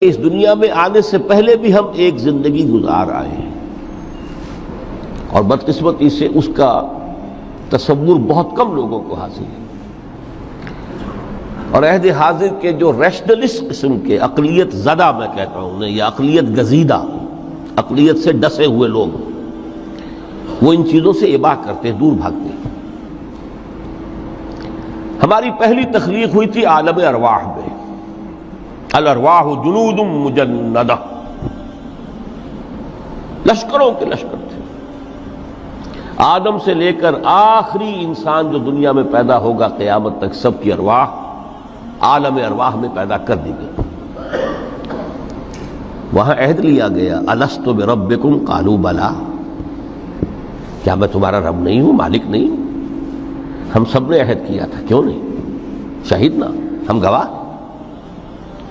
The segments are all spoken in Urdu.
اس دنیا میں آنے سے پہلے بھی ہم ایک زندگی گزار آئے ہیں اور بدقسمتی سے اس کا تصور بہت کم لوگوں کو حاصل ہے، اور عہد حاضر کے جو ریشنلسٹ قسم کے اقلیت زدہ میں کہتا ہوں یا اقلیت گزیدہ، اقلیت سے ڈسے ہوئے لوگ، وہ ان چیزوں سے اباع کرتے، دور بھاگتے ہیں۔ ہماری پہلی تخلیق ہوئی تھی عالم ارواح میں، الارواح جنود مجندہ، لشکروں کے لشکر تھے۔ آدم سے لے کر آخری انسان جو دنیا میں پیدا ہوگا قیامت تک، سب کی ارواح عالم ارواح میں پیدا کر دی گئی۔ وہاں عہد لیا گیا، الست بربکم قالوا بلا، کیا میں تمہارا رب نہیں ہوں، مالک نہیں ہوں؟ ہم سب نے عہد کیا تھا، کیوں نہیں؟ شہید نا، ہم گواہ۔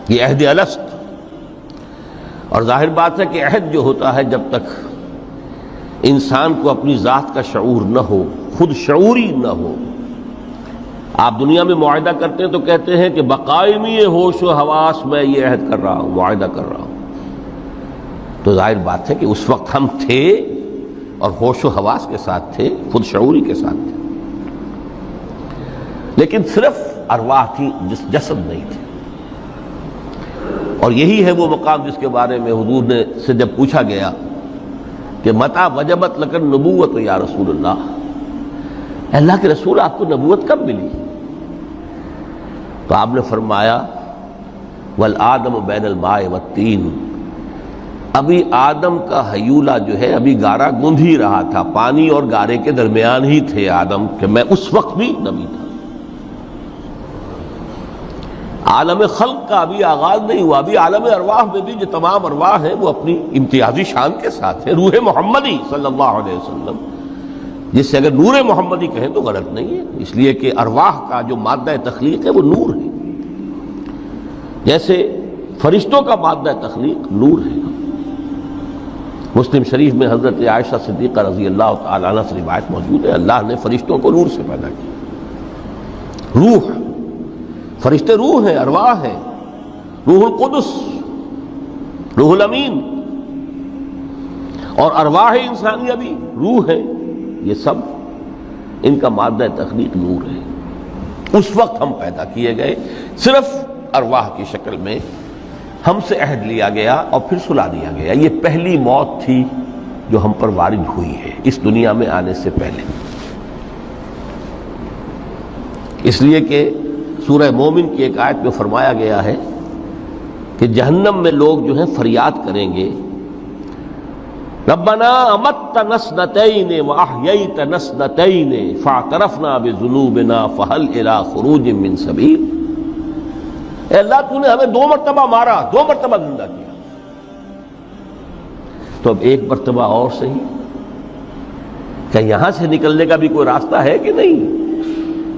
یہ عہد الست، اور ظاہر بات ہے کہ عہد جو ہوتا ہے جب تک انسان کو اپنی ذات کا شعور نہ ہو، خود شعوری نہ ہو۔ آپ دنیا میں معاہدہ کرتے ہیں تو کہتے ہیں کہ بقائمی ہوش و حواس میں یہ عہد کر رہا ہوں، معاہدہ کر رہا ہوں، تو ظاہر بات ہے کہ اس وقت ہم تھے اور ہوش و حواس کے ساتھ تھے، خود شعوری کے ساتھ تھے، لیکن صرف ارواح تھی، جسد نہیں تھے۔ اور یہی ہے وہ مقام جس کے بارے میں حضور نے سے جب پوچھا گیا کہ متى وجبت لک النبوۃ یا رسول اللہ، اللہ کے رسول آپ کو نبوت کب ملی؟ تو آپ نے فرمایا والآدم بین الماء والطین، ابھی آدم کا حیولہ جو ہے ابھی گارا گوندھ ہی رہا تھا، پانی اور گارے کے درمیان ہی تھے آدم، کہ میں اس وقت بھی نبی تھا۔ عالم خلق کا ابھی آغاز نہیں ہوا، ابھی عالم ارواح میں بھی جو تمام ارواح ہیں وہ اپنی امتیازی شان کے ساتھ ہیں۔ روح محمدی صلی اللہ علیہ وسلم، جس سے اگر نور محمدی کہیں تو غلط نہیں ہے، اس لیے کہ ارواح کا جو مادہ تخلیق ہے وہ نور ہے، جیسے فرشتوں کا مادہ تخلیق نور ہے۔ مسلم شریف میں حضرت عائشہ صدیقہ رضی اللہ تعالی عنہ سے روایت موجود ہے، اللہ نے فرشتوں کو نور سے پیدا کیا۔ روح، فرشتے روح ہیں، ارواح ہیں، روح القدس، روح الامین، اور ارواح انسانیہ بھی روح ہے، یہ سب ان کا مادہ تخلیق نور ہے۔ اس وقت ہم پیدا کیے گئے، صرف ارواح کی شکل میں ہم سے عہد لیا گیا اور پھر سلا دیا گیا۔ یہ پہلی موت تھی جو ہم پر وارد ہوئی ہے اس دنیا میں آنے سے پہلے، اس لیے کہ سورہ مومن کی ایک آیت میں فرمایا گیا ہے کہ جہنم میں لوگ جو ہیں فریاد کریں گے، ربنا امتنا اثنتین واحییتنا اثنتین فاعترفنا بذنوبنا فہل الی خروج من سبیل۔ اے اللہ، تو نے ہمیں 2 مرتبہ مارا، 2 مرتبہ زندہ کیا، تو اب ایک مرتبہ اور صحیح، کہ یہاں سے نکلنے کا بھی کوئی راستہ ہے کہ نہیں؟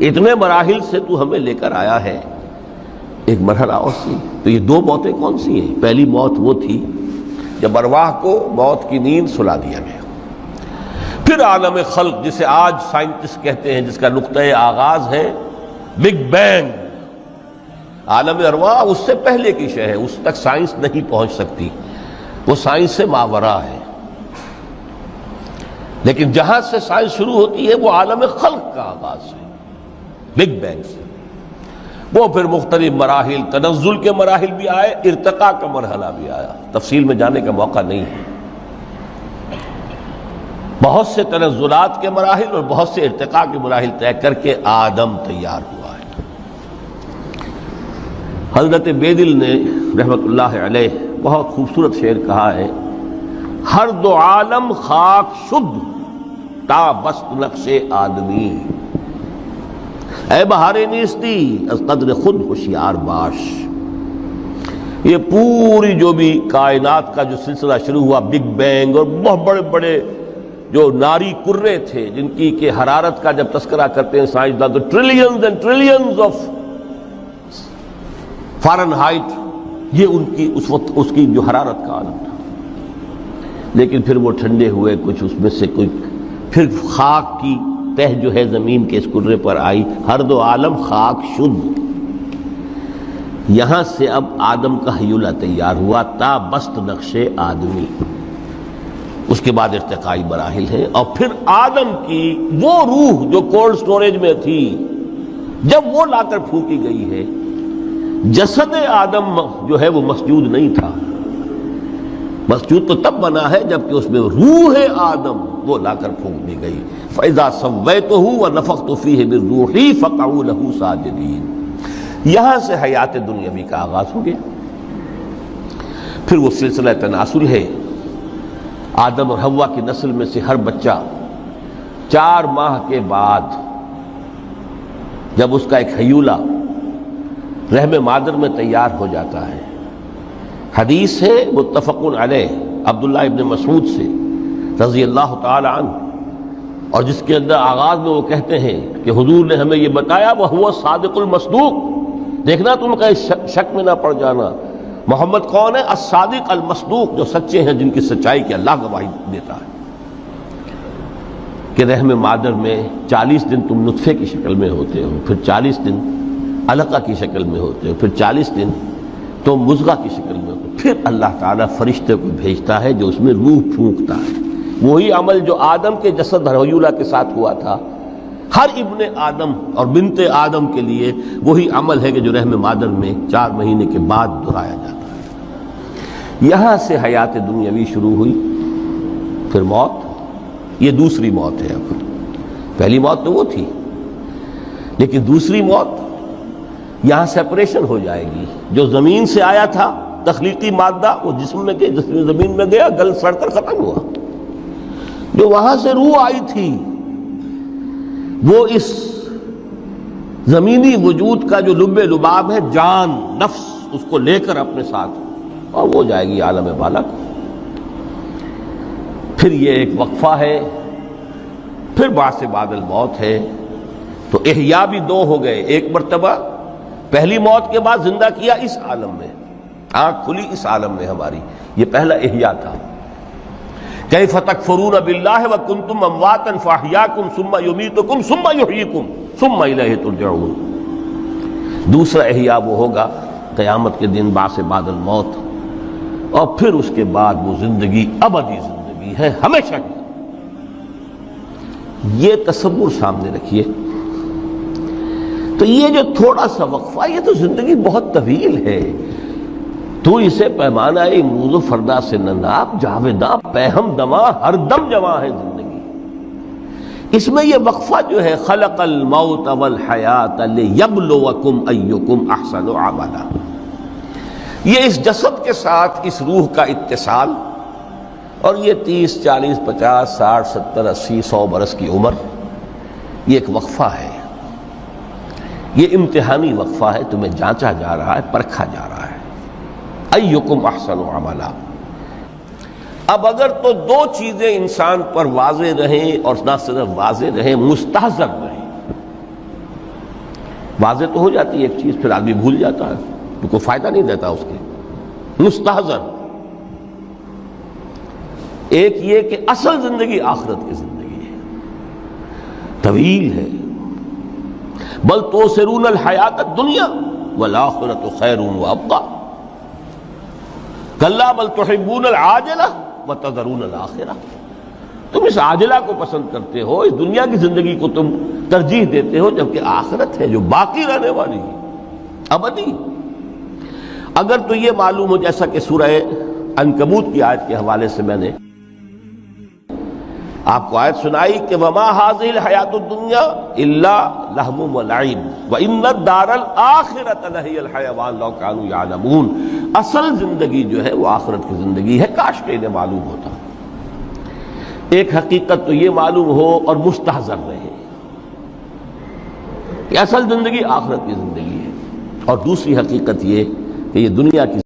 اتنے مراحل سے تو ہمیں لے کر آیا ہے، ایک مرحلہ اور سی۔ تو یہ 2 موتیں کون سی ہیں؟ پہلی موت وہ تھی جب ارواح کو موت کی نیند سلا دیا گیا۔ پھر عالم خلق، جسے آج سائنٹسٹ کہتے ہیں، جس کا نقطۂ آغاز ہے بگ بینگ، عالم ارواح اس سے پہلے کی شے ہے، اس تک سائنس نہیں پہنچ سکتی، وہ سائنس سے ماوراء ہے۔ لیکن جہاں سے سائنس شروع ہوتی ہے وہ عالم خلق کا آغاز ہے، بگ بینگ سے۔ وہ پھر مختلف مراحل، تنزل کے مراحل بھی آئے، ارتقاء کا مرحلہ بھی آیا، تفصیل میں جانے کا موقع نہیں ہے۔ بہت سے تنزلات کے مراحل اور بہت سے ارتقاء کے مراحل طے کر کے آدم تیار ہوا ہے۔ حضرت بیدل نے رحمت اللہ علیہ بہت خوبصورت شعر کہا ہے، ہر 2 عالم خاک شد تا بست نقش آدمی، اے بہار نیستی از قدر خود ہوشیار باش۔ یہ پوری جو بھی کائنات کا جو سلسلہ شروع ہوا، بگ بینگ، اور بہت بڑے بڑے جو ناری کرے تھے جن کی کہ حرارت کا جب تذکرہ کرتے ہیں سائنسدان تو trillions and trillions of foreign height, یہ ان کی اس وقت اس کی جو حرارت کا عالم تھا، لیکن پھر وہ ٹھنڈے ہوئے، کچھ اس میں سے کوئی، پھر خاک کی تہ جو ہے زمین کے اس کرے پر آئی، ہر 2 عالم خاک شد۔ یہاں سے اب آدم کا حیولہ تیار ہوا، تا بست نقش آدمی، اس کے بعد ارتقائی مراحل ہیں، اور پھر آدم کی وہ روح جو کولڈ سٹوریج میں تھی جب وہ لا کر پھونکی گئی ہے، جسد آدم جو ہے وہ مسجود نہیں تھا، مسجود تو تب بنا ہے جبکہ اس میں روح آدم وہ لا کر پھونک دی گئی۔ فَإِذَا سَوَّيْتُهُ وَنَفَخْتُ فِيهِ مِن رُوحِي فَقَعُوا لَهُ سَاجِدِينَ۔ یہاں سے حیات دنیاوی کا آغاز ہو گیا۔ پھر وہ سلسلہ تناسل ہے، آدم اور حوا کی نسل میں سے ہر بچہ 4 ماہ کے بعد جب اس کا ایک حیولہ رحم مادر میں تیار ہو جاتا ہے، حدیث ہے متفق علیہ عبداللہ ابن مسعود سے رضی اللہ تعالی عنہ، اور جس کے اندر آغاز میں وہ کہتے ہیں کہ حضور نے ہمیں یہ بتایا وَهُوَ الصادق المصدوق، دیکھنا تم کہیں شک میں نہ پڑ جانا، محمد کون ہے؟ الصادق المصدوق، جو سچے ہیں، جن کی سچائی کی اللہ گواہی دیتا ہے، کہ رحم مادر میں 40 دن تم نطفے کی شکل میں ہوتے ہو، پھر 40 دن علقہ کی شکل میں ہوتے ہو، پھر 40 دن تو مضغہ کی شکل میں ہوتے، پھر اللہ تعالیٰ فرشتے کو بھیجتا ہے جو اس میں روح پھونکتا ہے۔ وہی عمل جو آدم کے جسد حیولہ کے ساتھ ہوا تھا، ہر ابن آدم اور بنت آدم کے لیے وہی عمل ہے کہ جو رحم مادر میں 4 مہینے کے بعد دہرایا جاتا ہے۔ یہاں سے حیات دنیاوی شروع ہوئی، پھر موت، یہ دوسری موت ہے۔ اب پہلی موت تو وہ تھی، لیکن دوسری موت یہاں سیپریشن ہو جائے گی۔ جو زمین سے آیا تھا تخلیقی مادہ، وہ جسم میں گیا، جسم زمین میں گیا، گل سڑ کر ختم ہوا۔ جو وہاں سے روح آئی تھی وہ اس زمینی وجود کا جو لب لباب ہے، جان، نفس، اس کو لے کر اپنے ساتھ، اور وہ جائے گی عالم بالا کو۔ پھر یہ ایک وقفہ ہے، پھر بعث بعد الموت ہے۔ تو احیاء بھی 2 ہو گئے، ایک مرتبہ پہلی موت کے بعد زندہ کیا اس عالم میں، آنکھ کھلی اس عالم میں ہماری، یہ پہلا احیاء تھا۔ کیف تکفرون باللہ وکنتم امواتا فاحیاکم ثم یمیتکم ثم یحییکم ثم الیہ ترجعون۔ دوسرا احیاء وہ ہوگا قیامت کے دن، بعث بعد الموت، اور پھر اس کے بعد وہ زندگی ابدی زندگی ہے، ہمیشہ کی۔ یہ تصور سامنے رکھیے۔ تو یہ جو تھوڑا سا وقفہ، یہ تو زندگی بہت طویل ہے، تو اسے پیمانہ امروز و فردا سے نہ ناپ، جاویداں پیہم دماں، ہر دم جواں ہے زندگی۔ اس میں یہ وقفہ جو ہے، خلق الموت والحیات لیبلوکم ایکم احسن عملا، یہ اس جسد کے ساتھ اس روح کا اتصال، اور یہ 30 40 50 60 70 80 100 برس کی عمر، یہ ایک وقفہ ہے، یہ امتحانی وقفہ ہے، تمہیں جانچا جا رہا ہے، پرکھا جا رہا ہے۔ ایکم احسن عملا۔ اب اگر تو 2 چیزیں انسان پر واضح رہیں، اور نہ صرف واضح رہیں، مستحضر رہیں۔ واضح تو ہو جاتی ہے ایک چیز، پھر آدمی بھول جاتا ہے، تو کوئی فائدہ نہیں دیتا اس کے۔ مستحضر ایک یہ کہ اصل زندگی آخرت کی زندگی ہے، طویل ہے۔ بل توثرون الحیات الدنیا والآخرۃ خیر وابقیٰ، کلا بل تحبون العاجلہ وتذرون الآخرہ، تم اس عاجلہ کو پسند کرتے ہو، اس دنیا کی زندگی کو تم ترجیح دیتے ہو، جبکہ آخرت ہے جو باقی رہنے والی ہے، ابدی۔ اگر تو یہ معلوم ہو، جیسا کہ سورہ عنکبوت کی آیت کے حوالے سے میں نے آپ کو آیت سنائی کہ وما هذه الحیات الدنیا الا لہو ولعب وان الدار الاخرۃ لہی الحیوان لو کانوا یعلمون، اصل زندگی جو ہے وہ آخرت کی زندگی ہے، کاش کہ انہیں معلوم ہوتا۔ ایک حقیقت تو یہ معلوم ہو اور مستحضر رہے کہ اصل زندگی آخرت کی زندگی ہے، اور دوسری حقیقت یہ کہ یہ دنیا کی